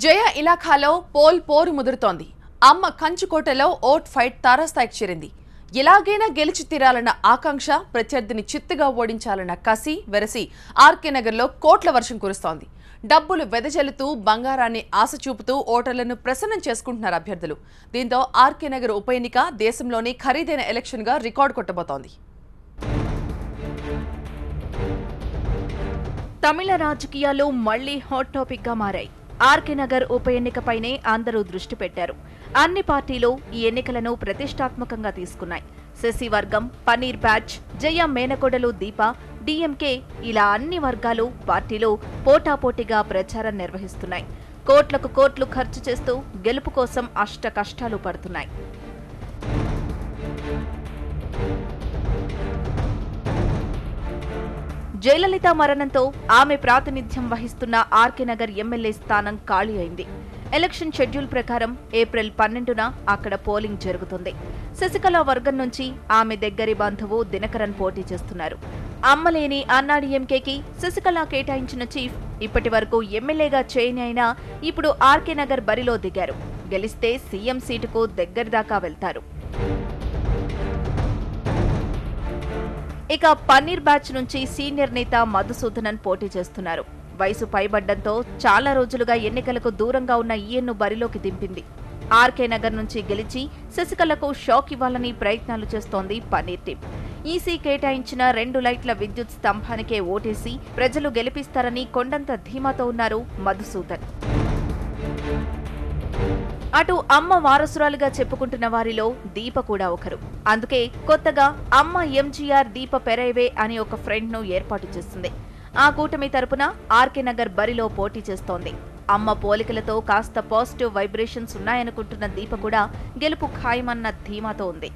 జయ ఇలాఖాలో pole పోరు ముదురుతోంది. అమ్మ కంచుకోటలో vote fight తారాస్థాయికి చేరింది. ఎలాగైనా గెలిచి తీరాలన్న ఆకాంక్ష, ప్రత్యర్థిని చిత్తుగా ఓడించాలన్న కసి వెరసి ఆర్కే నగర్లో కోట్ల వర్షం కురుస్తోంది. డబ్బులు వెదజల్లుతూ బంగారాన్ని ఆశ చూపుతూ ఓటర్లను ప్రసన్నం చేసుకుంటున్నారు అభ్యర్థులు. దీంతో ఆర్కే నగర్ ఉప ఎన్నిక దేశంలోని ఖరీదైన ఎలక్షన్గా రికార్డు కొట్టబోతోంది. తమిళ రాజకీయాలు మళ్లీ హాట్ టాపిక్ గా మారాయి. ఆర్కే నగర్ ఉప ఎన్నికపైనే అందరూ దృష్టి పెట్టారు. అన్ని పార్టీలు ఈ ఎన్నికలను ప్రతిష్టాత్మకంగా తీసుకున్నాయి. శశి వర్గం, పన్నీర్ బ్యాచ్, జయ మేనకోడలు దీప, డీఎంకే ఇలా అన్ని వర్గాలు, పార్టీలు పోటాపోటీగా ప్రచారం నిర్వహిస్తున్నాయి. కోట్లకు కోట్లు ఖర్చు చేస్తూ గెలుపు కోసం అష్ట కష్టాలు పడుతున్నాయి. జయలలిత మరణంతో ఆమె ప్రాతినిధ్యం వహిస్తున్న ఆర్కే నగర్ ఎమ్మెల్యే స్థానం ఖాళీ అయింది. ఎలక్షన్ షెడ్యూల్ ప్రకారం ఏప్రిల్ 12న అక్కడ పోలింగ్ జరుగుతుంది. శశికళ వర్గం నుంచి ఆమె దగ్గరి బంధువు దినకరన్ పోటీ చేస్తున్నారు. అమ్మలేని అన్నాడీఎంకేకి శశికళ కేటాయించిన చీఫ్ ఇప్పటి వరకు ఎమ్మెల్యేగా చేయని అయినా ఇప్పుడు ఆర్కే నగర్ బరిలో దిగారు. గెలిస్తే సీఎం సీటుకు దగ్గరదాకా వెళ్తారు. ఇక పన్నీర్ బ్యాచ్ నుంచి సీనియర్ నేత మధుసూదనన్ పోటీ చేస్తున్నారు. వయసు పైబడ్డంతో చాలా రోజులుగా ఎన్నికలకు దూరంగా ఉన్న ఈయన్ను బరిలోకి దింపింది. ఆర్కే నగర్ నుంచి గెలిచి శశికళకు షాక్ ఇవ్వాలని ప్రయత్నాలు చేస్తోంది పన్నీర్ టీం. ఈసీ కేటాయించిన 2 లైట్ల విద్యుత్ స్తంభానికే ఓటేసి ప్రజలు గెలిపిస్తారని కొండంత ధీమాతో ఉన్నారు మధుసూదన్. అటు అమ్మ వారసురాలుగా చెప్పుకుంటున్న వారిలో దీప కూడా ఒకరు. అందుకే కొత్తగా అమ్మ ఎంజీఆర్ దీప పెరైవే అని ఒక ఫ్రెండ్ ను ఏర్పాటు చేస్తుంది. ఆ కూటమి తరపున ఆర్కే నగర్ బరిలో పోటీ చేస్తోంది. అమ్మ పోలికలతో కాస్త పాజిటివ్ వైబ్రేషన్స్ ఉన్నాయనుకుంటున్న దీప కూడా గెలుపు ఖాయమన్న ధీమాతో ఉంది.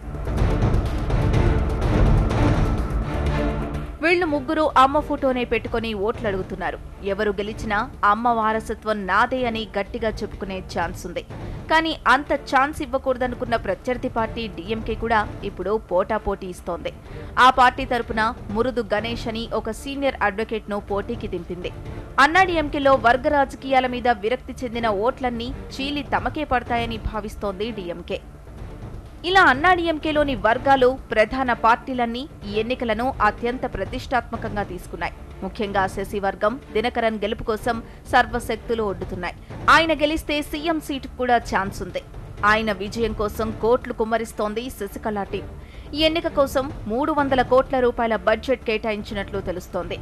వీళ్లు ముగ్గురు అమ్మ ఫోటోనే పెట్టుకుని ఓట్లు అడుగుతున్నారు. ఎవరు గెలిచినా అమ్మ వారసత్వం నాదే అని గట్టిగా చెప్పుకునే ఛాన్స్ ఉంది. కానీ అంత ఛాన్స్ ఇవ్వకూడదనుకున్న ప్రత్యర్థి పార్టీ డీఎంకే కూడా ఇప్పుడు పోటాపోటీ ఇస్తోంది. ఆ పార్టీ తరపున మురుదు గణేష్ అని ఒక సీనియర్ అడ్వకేట్ ను పోటీకి దింపింది. అన్నాడీఎంకేలో వర్గ రాజకీయాల మీద విరక్తి చెందిన ఓట్లన్నీ చీలి తమకే పడతాయని భావిస్తోంది డీఎంకే. ఇలా అన్నాడీఎంకేలోని వర్గాలు, ప్రధాన పార్టీలన్నీ ఈ ఎన్నికలను అత్యంత ప్రతిష్టాత్మకంగా తీసుకున్నాయి. ముఖ్యంగా శశి వర్గం దినకరన్ గెలుపు కోసం సర్వశక్తులు ఒడ్డుతున్నాయి. ఆయన గెలిస్తే సీఎం సీటుకు కూడా ఛాన్స్ ఉంది. ఆయన విజయం కోసం కోట్లు కుమ్మరిస్తోంది శశికళ టీం. ఈ ఎన్నిక కోసం 300 కోట్ల రూపాయల బడ్జెట్ కేటాయించినట్లు తెలుస్తోంది.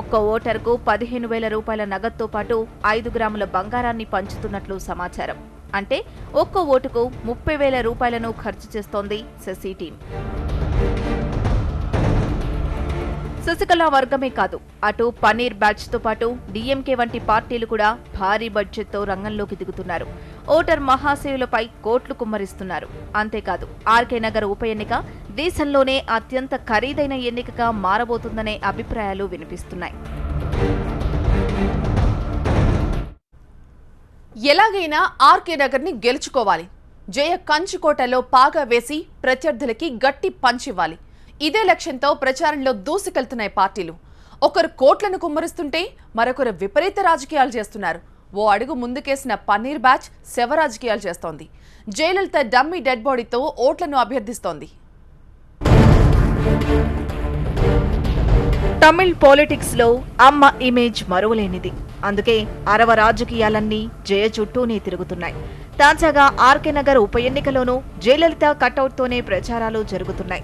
ఒక్కో ఓటరుకు 15,000 రూపాయల నగదుతో పాటు 5 గ్రాముల బంగారాన్ని పంచుతున్నట్లు సమాచారం. అంటే ఒక్కో ఓటుకు 30,000 రూపాయలను ఖర్చు చేస్తోంది శశి టీం. శశికళ వర్గమే కాదు, అటు పన్నీర్ బ్యాచ్ తో పాటు డీఎంకే వంటి పార్టీలు కూడా భారీ బడ్జెట్తో రంగంలోకి దిగుతున్నారు. ఓటర్ మహాశయులపై కోట్లు కుమ్మరిస్తున్నారు. అంతేకాదు ఆర్కే నగర్ ఉప ఎన్నిక దేశంలోనే అత్యంత ఖరీదైన ఎన్నికగా మారబోతుందనే అభిప్రాయాలు వినిపిస్తున్నాయి. ఎలాగైనా ఆర్కే నగర్ ని గెలుచుకోవాలి. జయ కంచుకోటలో పాగా వేసి ప్రత్యర్థులకి గట్టి పంచివ్వాలి. ఇదే లక్ష్యంతో ప్రచారంలో దూసుకెళ్తున్నాయి పార్టీలు. ఒకరు కోట్లను కుమ్మరిస్తుంటే మరొకరు విపరీత రాజకీయాలు చేస్తున్నారు. ఓ అడుగు ముందుకేసిన పన్నీర్ బ్యాచ్ శవ రాజకీయాలు చేస్తోంది. జయలలిత డమ్మీ డెడ్ బాడీతో ఓట్లను అభ్యర్థిస్తోంది. తమిళ్ పాలిటిక్స్ లో అమ్మ ఇమేజ్ మరువలేనిది. అందుకే అరవ రాజకీయాలన్నీ జయ చుట్టూనే తిరుగుతున్నాయి. తాజాగా ఆర్కే నగర్ ఉప ఎన్నికలోనూ జయలలిత కటౌట్ తోనే ప్రచారాలు జరుగుతున్నాయి.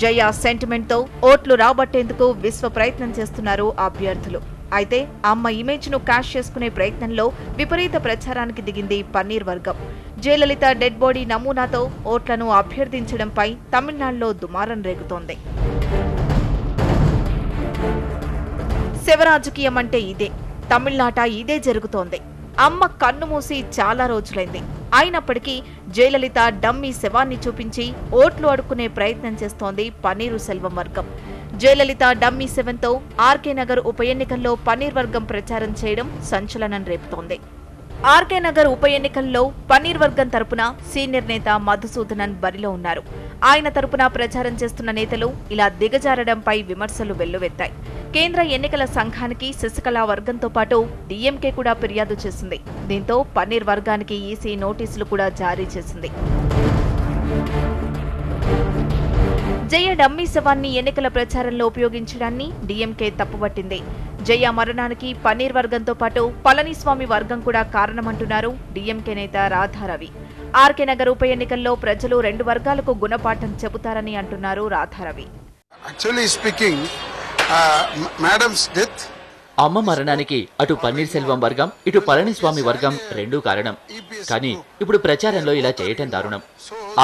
జయ సెంటిమెంట్ తో ఓట్లు రాబట్టేందుకు విశ్వ ప్రయత్నం చేస్తున్నారు అభ్యర్థులు. అయితే అమ్మ ఇమేజ్ ను క్యాష్ చేసుకునే ప్రయత్నంలో విపరీత ప్రచారానికి దిగింది పన్నీర్ వర్గం. జయలలిత డెడ్ బాడీ నమూనాతో ఓట్లను అభ్యర్థించడంపై తమిళనాడులో దుమారం రేగుతోంది. శివరాజకీయం అంటే ఇదే. తమిళనాట ఇదే జరుగుతోంది. అమ్మ కన్ను మూసి చాలా రోజులైంది. అయినప్పటికీ జయలలిత డమ్మీ శవాన్ని చూపించి ఓట్లు అడుక్కునే ప్రయత్నం చేస్తోంది పన్నీరు సెల్వం వర్గం. జయలలిత డమ్మీ శవంతో ఆర్కే నగర్ ఉప ఎన్నికల్లో పన్నీర్ వర్గం ప్రచారం చేయడం సంచలనం రేపుతోంది. ఆర్కే నగర్ ఉప ఎన్నికల్లో పన్నీర్ వర్గం తరపున సీనియర్ నేత మధుసూదనన్ బరిలో ఉన్నారు. ఆయన తరపున ప్రచారం చేస్తున్న నేతలు ఇలా దిగజారడంపై విమర్శలు వెల్లువెత్తాయి. కేంద్ర ఎన్నికల సంఘానికి శశికళ వర్గంతో పాటు డీఎంకే కూడా ఫిర్యాదు చేసింది. దీంతో పన్నీర్ వర్గానికి ఈసీ నోటీసులు కూడా జారీ చేసింది. జయ డమ్మీ శవాన్ని ఎన్నికల ప్రచారంలో ఉపయోగించడాన్ని డీఎంకే తప్పుపట్టింది. జయ మరణానికి పన్నీర్ వర్గంతో పాటు పళనిస్వామి వర్గం కూడా కారణమంటున్నారు డీఎంకే నేత రాధారవి. ఆర్కే నగర్ ఉప ఎన్నికల్లో ప్రజలు 2 వర్గాలకు గుణపాఠం చెబుతారని అంటున్నారు రాధారవి. అమ్మ మరణానికి అటు పన్నీర్ సెల్వం వర్గం ఇటు పళనిస్వామి వర్గం రెండూ కారణం. కానీ ఇప్పుడు ప్రచారంలో ఇలా చేయటం దారుణం.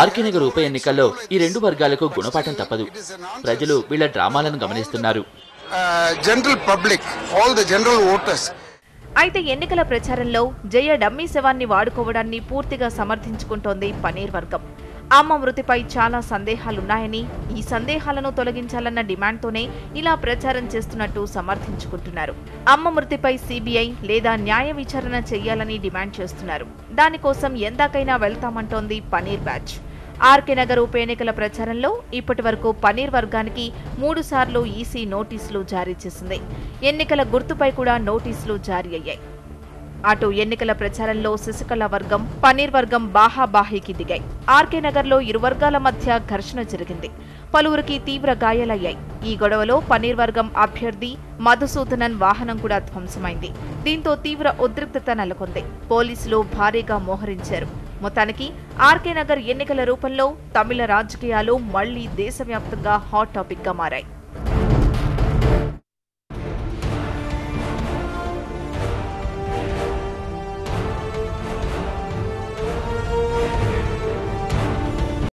ఆర్కే నగర్ ఉప ఎన్నికల్లో ఈ 2 వర్గాలకు గుణపాఠం తప్పదు. ప్రజలు వీళ్ల డ్రామాలను గమనిస్తున్నారు. అయితే ఎన్నికల ప్రచారంలో జయ డమ్మీ శవాన్ని వాడుకోవడాన్ని పూర్తిగా సమర్థించుకుంటోంది పన్నీర్ వర్గం. అమ్మ మృతిపై చాలా సందేహాలున్నాయని, ఈ సందేహాలను తొలగించాలన్న డిమాండ్తోనే ఇలా ప్రచారం చేస్తున్నట్టు సమర్థించుకుంటున్నారు. అమ్మ మృతిపై సీబీఐ లేదా న్యాయ విచారణ చేయాలని డిమాండ్ చేస్తున్నారు. దానికోసం ఎందాకైనా వెళ్తామంటోంది పన్నీర్ బ్యాచ్. ఆర్కే నగర్ ఉప ఎన్నికల ప్రచారంలో ఇప్పటి వరకు పన్నీర్ వర్గానికి 3 సార్లు ఈసీ నోటీసులు జారీ చేసింది. ఎన్నికల గుర్తుపై కూడా నోటీసులు జారీ అయ్యాయి. అటు ఎన్నికల ప్రచారంలో శశికళ వర్గం, పన్నీర్ వర్గం బాహాబాహీకి దిగాయి. ఆర్కే నగర్లో ఇరు వర్గాల మధ్య ఘర్షణ జరిగింది. పలువురికి తీవ్ర గాయాలయ్యాయి. ఈ గొడవలో పన్నీర్ వర్గం అభ్యర్థి మధుసూదనన్ వాహనం కూడా ధ్వంసమైంది. దీంతో తీవ్ర ఉద్రిక్తత నెలకొంది. పోలీసులు భారీగా మోహరించారు. మొత్తానికి ఆర్కే నగర్ ఎన్నికల రూపంలో తమిళ రాజకీయాలు మళ్లీ దేశవ్యాప్తంగా హాట్ టాపిక్ గా మారాయి.